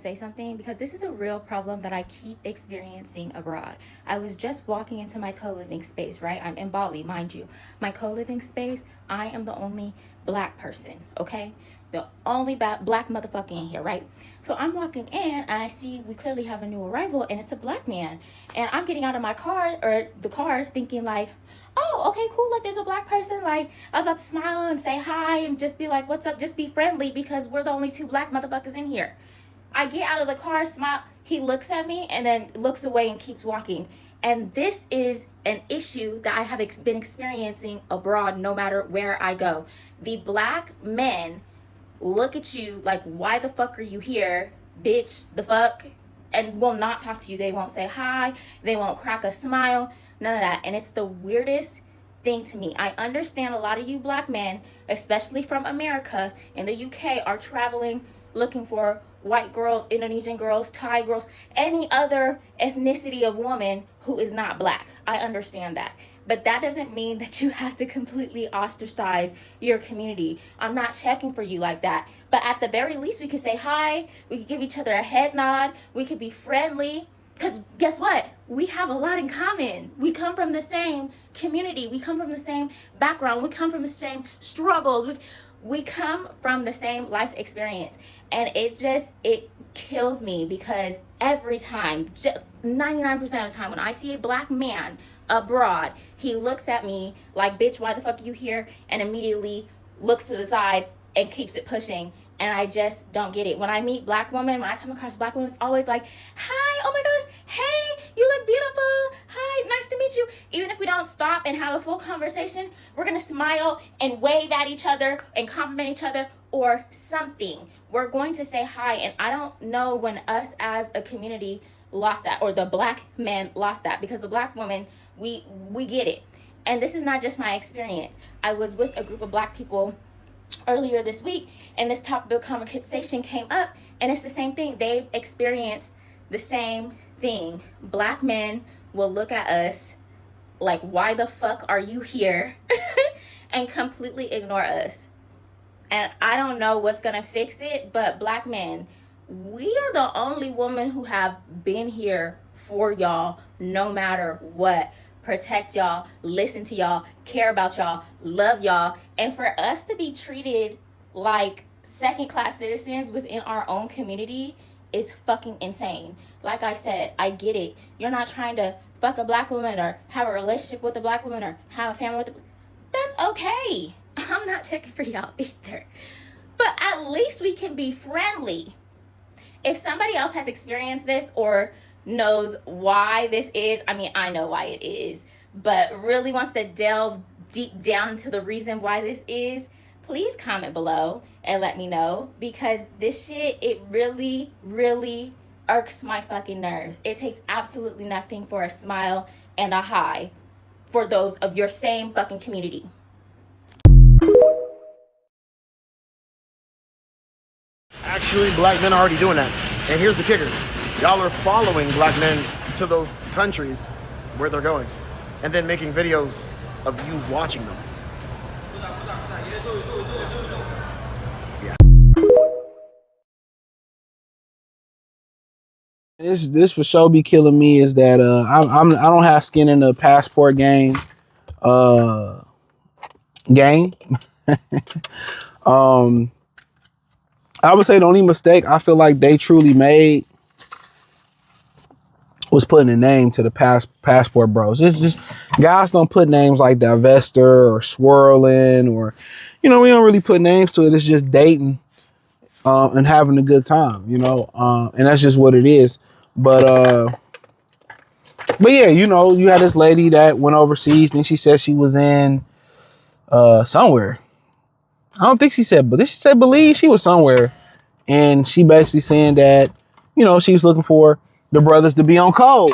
and say something because this is a real problem that I keep experiencing abroad. I was just walking into my co-living space, right? I'm in Bali, mind you. My co-living space, I am the only black person, okay? The only black motherfucker in here, right? So I'm walking in and I see we clearly have a new arrival and it's a black man. And I'm getting out of my car or the car thinking like, oh, okay, cool. Like there's a black person. Like I was about to smile and say hi and just be like, what's up? Just be friendly because we're the only two black motherfuckers in here. I get out of the car, smile. He looks at me and then looks away and keeps walking. And this is an issue that I have been experiencing abroad no matter where I go. The black men look at you like, why the fuck are you here, bitch, the fuck? And will not talk to you. They won't say hi. They won't crack a smile. None of that. And it's the weirdest thing to me. I understand a lot of you black men, especially from America and the UK, are traveling looking for white girls, Indonesian girls, Thai girls, any other ethnicity of woman who is not black. I understand that. But that doesn't mean that you have to completely ostracize your community. I'm not checking for you like that. But at the very least, we could say hi. We could give each other a head nod. We could be friendly. Because guess what? We have a lot in common. We come from the same community. We come from the same background. We come from the same struggles. We come from the same life experience. And it kills me because every time, 99% of the time, when I see a black man abroad, he looks at me like, bitch, why the fuck are you here? And immediately looks to the side and keeps it pushing. And I just don't get it. When I meet black women, when I come across black women, it's always like, hi, oh my gosh, hey, you look beautiful. Hi, nice to meet you. Even if we don't stop and have a full conversation, we're going to smile and wave at each other and compliment each other or something. We're going to say hi. And I don't know when us as a community lost that, or the black men lost that, because the black women, we get it. And this is not just my experience. I was with a group of black people earlier this week, and this topic of conversation came up, and it's the same thing. They've experienced the same thing. Black men will look at us like, why the fuck are you here? And completely ignore us. And I don't know what's gonna fix it, but black men, we are the only women who have been here for y'all no matter what. Protect y'all, listen to y'all, care about y'all, love y'all. And for us to be treated like second-class citizens within our own community is fucking insane. Like I said, I get it. You're not trying to fuck a black woman or have a relationship with a black woman or have a family with a... That's okay. I'm not checking for y'all either. But at least we can be friendly. If somebody else has experienced this or knows why this is, I mean, I know why it is, but really wants to delve deep down into the reason why this is, please comment below and let me know, because this shit, it really, really irks my fucking nerves. It takes absolutely nothing for a smile and a hi for those of your same fucking community. Actually, black men are already doing that. And here's the kicker. Y'all are following black men to those countries where they're going and then making videos of you watching them. Yeah. This for sure be killing me is that I don't have skin in the passport game. I would say the only mistake I feel like they truly made was putting a name to the passport bros. It's just, guys don't put names like Divester or Swirling, or, we don't really put names to it. It's just dating and having a good time, and that's just what it is. But yeah, you had this lady that went overseas, and she said she was in somewhere. I don't think she said, but she said Belize. She was somewhere, and she basically saying that, she was looking for the brothers to be on code.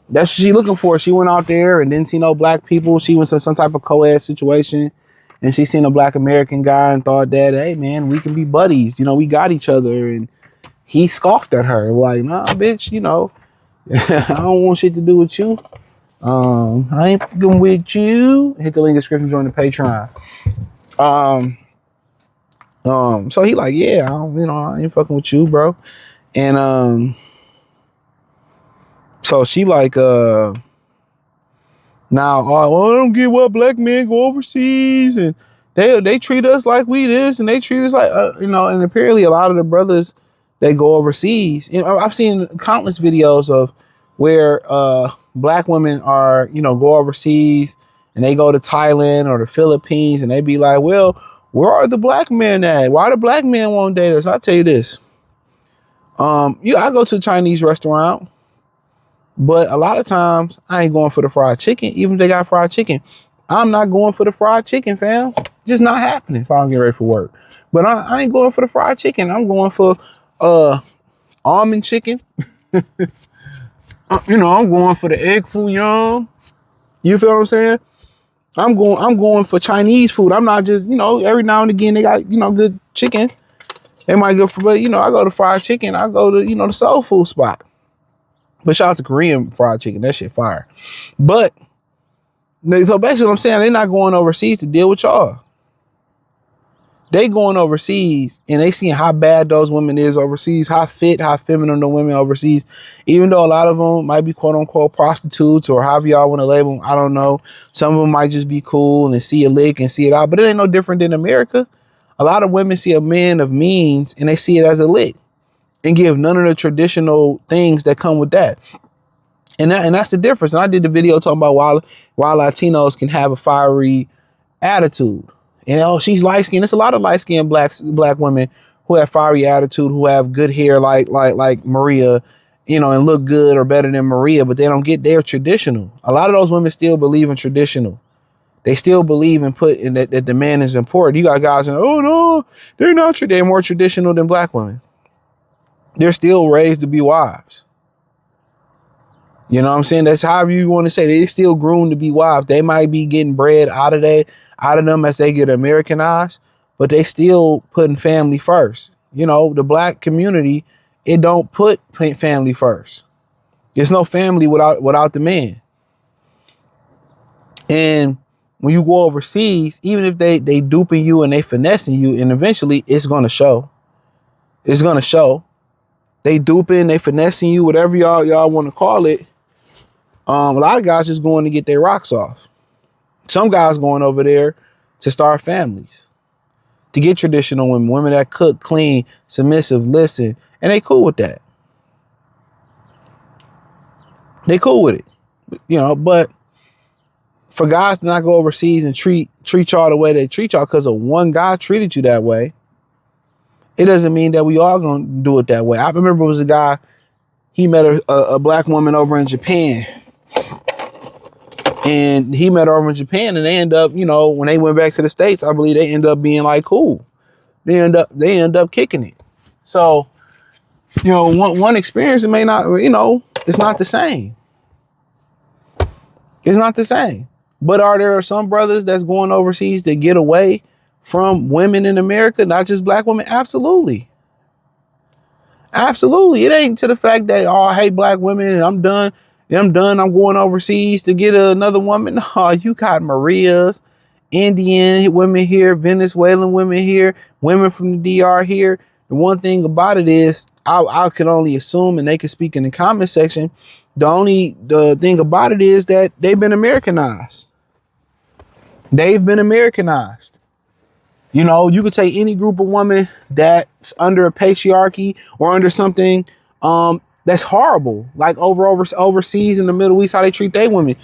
That's what she looking for. She went out there and didn't see no black people. She went to some type of co-ed situation, and she seen a black American guy and thought that, hey man, we can be buddies. We got each other. And he scoffed at her like, nah, bitch, I don't want shit to do with you. I ain't fucking with you. Hit the link in the description, join the Patreon. So he like, yeah, I ain't fucking with you, bro. And so she like, now, I don't get why black men go overseas and they treat us like we this and they treat us like and apparently a lot of the brothers they go overseas. I've seen countless videos of where black women are go overseas and they go to Thailand or the Philippines and they be like, well, where are the black men at? Why the black men won't date us? I'll tell you this. I go to a Chinese restaurant. But a lot of times I ain't going for the fried chicken, even if they got fried chicken. I'm not going for the fried chicken, fam. Just not happening if I don't get ready for work. But I ain't going for the fried chicken. I'm going for almond chicken. I'm going for the egg foo young. You feel what I'm saying? I'm going for Chinese food. I'm not just, every now and again they got, good chicken. They might go for, but I go to fried chicken. I go to, the soul food spot. But shout out to Korean fried chicken. That shit fire. But, so basically what I'm saying, they're not going overseas to deal with y'all. They going overseas and they seeing how bad those women is overseas, how fit, how feminine the women overseas. Even though a lot of them might be quote unquote prostitutes or however y'all want to label them, I don't know. Some of them might just be cool and see a lick and see it out. But it ain't no different than America. A lot of women see a man of means and they see it as a lick. And give none of the traditional things that come with that. And that's the difference. And I did the video talking about why Latinos can have a fiery attitude. And she's light skinned. There's a lot of light skinned black women who have fiery attitude, who have good hair like Maria, and look good or better than Maria, but they're traditional. A lot of those women still believe in traditional. They still believe in that the man is important. You got guys saying, oh no, they're not they're more traditional than black women. They're still raised to be wives. You know what I'm saying? That's however you want to say. They're still groomed to be wives. They might be getting bread out of them as they get Americanized, but they still putting family first. The black community, it don't put family first. There's no family without the man. And when you go overseas, even if they duping you and they finessing you, and eventually it's gonna show. It's gonna show. They duping, they finessing you, whatever y'all want to call it. A lot of guys just going to get their rocks off. Some guys going over there to start families, to get traditional women that cook, clean, submissive, listen, and they cool with that. They cool with it, but for guys to not go overseas and treat y'all the way they treat y'all because of one guy treated you that way, it doesn't mean that we all gonna do it that way. I remember it was a guy, he met a black woman over in Japan. And he met her over in Japan and they end up, when they went back to the States, I believe they end up being like cool. They end up kicking it. So, one experience, it may not, it's not the same. It's not the same. But are there some brothers that's going overseas to get away from women in America, not just black women? Absolutely. Absolutely. It ain't to the fact that, I hate black women and I'm done. I'm going overseas to get another woman. No, you got Marias, Indian women here, Venezuelan women here, women from the DR here. The one thing about it is I can only assume, and they can speak in the comment section. The thing about it is that they've been Americanized. They've been Americanized. You could take any group of women that's under a patriarchy or under something that's horrible, like overseas in the Middle East, how they treat their women.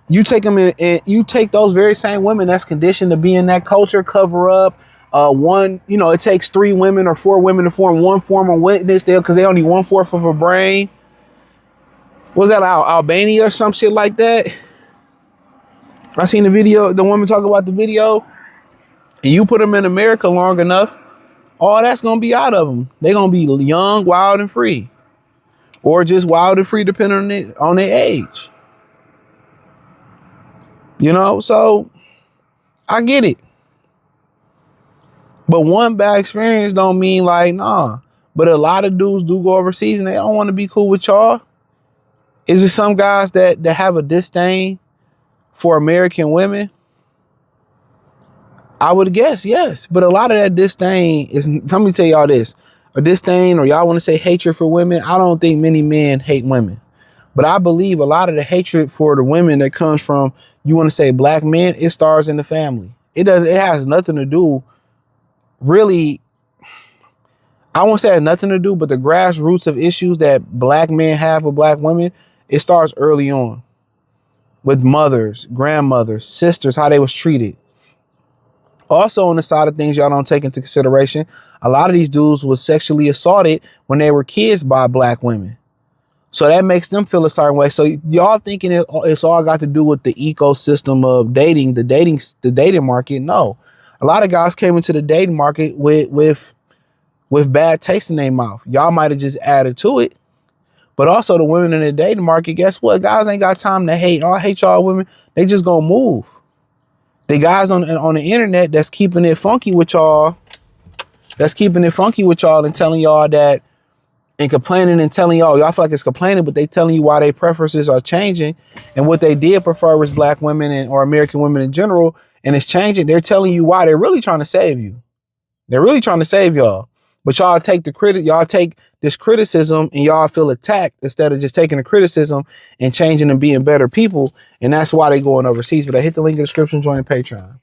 You take them in, and you take those very same women that's conditioned to be in that culture, cover up. It takes 3 women or 4 women to form one form of witness there because they only 1/4 of a brain. Was that Albania or some shit like that? I seen the video, the woman talk about the video, and you put them in America long enough, all that's gonna be out of them. They're gonna be young, wild, and free, or just wild and free, depending on their age. So I get it, but one bad experience don't mean like nah. But a lot of dudes do go overseas and they don't want to be cool with y'all. Is it some guys that have a disdain for American women? I would guess yes, but a lot of that disdain is. Let me tell y'all this: a disdain, or y'all want to say hatred for women. I don't think many men hate women, but I believe a lot of the hatred for the women that comes from, you want to say, black men. It starts in the family. It does. It has nothing to do, really. I won't say it has nothing to do, but the grassroots of issues that black men have with black women, it starts early on with mothers, grandmothers, sisters, how they was treated. Also, on the side of things y'all don't take into consideration, a lot of these dudes was sexually assaulted when they were kids by black women. So that makes them feel a certain way. So y'all thinking it's all got to do with the ecosystem of dating, the dating market. No, a lot of guys came into the dating market with bad taste in their mouth. Y'all might have just added to it. But also the women in the dating market, guess what? Guys ain't got time to hate. Oh, I hate y'all women. They just gonna move. The guys on the internet that's keeping it funky with y'all, and telling y'all that, and complaining and telling y'all feel like it's complaining, but they telling you why their preferences are changing and what they did prefer was black women or American women in general, and it's changing. They're telling you why. They're really trying to save you. They're really trying to save y'all. But y'all take this criticism and y'all feel attacked instead of just taking the criticism and changing and being better people. And that's why they going overseas. But I hit the link in the description, join the Patreon.